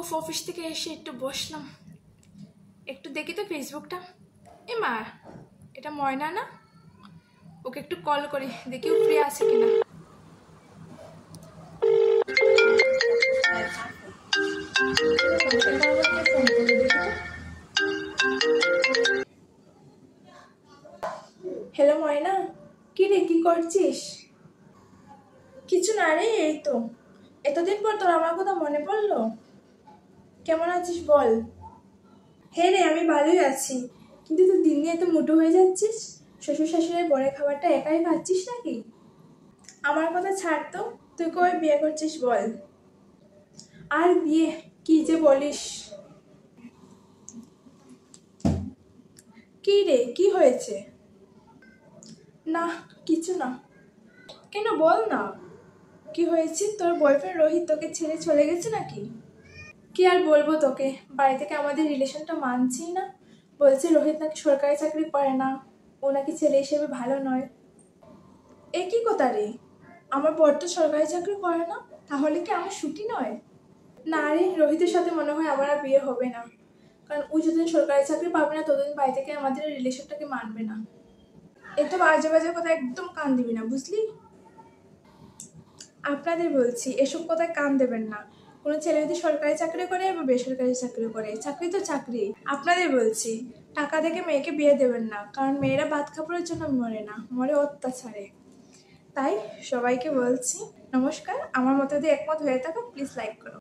Office থেকে এসে একটু বসলাম, একটু দেখি তো ফেসবুকটা। এ মা, এটা ময়না না? ওকে একটু কল করি, দেখি ও ফ্রি আছে কিনা। হ্যালো ময়না, কি রে, কি করছিস? কিছু না রে, এই তো এতদিন পর তোর আমার কথা মনে পড়লো। কেমন আছিস বল? হ্যাঁ রে, আমি ভালোই আছি, কিন্তু তুই দিন দিন এত মোটো হয়ে যাচ্ছিস। শ্বশুর শাশুড়ির বড় খাবারটা একাই খাচ্ছিস নাকি? আমার কথা ছাড় তো, তুই কবে বিয়ে করছিস বল? আর বিয়ে কি যে বলিস! কি রে, কি হয়েছে? না, কিছু না। কেন, বল না, কি হয়েছে? তোর বয়ফ্রেন্ড রোহিত তোকে ছেড়ে চলে গেছে নাকি? কি আর বলবো তোকে, বাড়ি থেকে আমাদের রিলেশনটা মানছেই না। বলছে রোহিত নাকি সরকারি চাকরি করে না, ও নাকি ছেলে হিসেবে ভালো নয়। এ কি কথা রে, আমার বর তো সরকারি চাকরি করে না, তাহলে কি আমার ছুটি নয়? না রে, রোহিতের সাথে মনে হয় আমার আর বিয়ে হবে না, কারণ ও যতদিন সরকারি চাকরি পাবে না ততদিন বাড়ি থেকে আমাদের রিলেশনটাকে মানবে না। এত বাজে বাজে কথা একদম কান দিবি না, বুঝলি? আপনাদের বলছি, এসব কথায় কান দেবেন না। কোনো ছেলে যদি সরকারি চাকরি করে বা বেসরকারি চাকরি করে, চাকরি তো চাকরি। আপনাদের বলছি, টাকা দেখে মেয়েকে বিয়ে দেবেন না, কারণ মেয়েরা ভাত কাপড়ের জন্য মরে না, মরে অত্যাচারে। তাই সবাইকে বলছি, নমস্কার। আমার মতো যদি একমত হয়ে থাকো প্লিজ লাইক করো।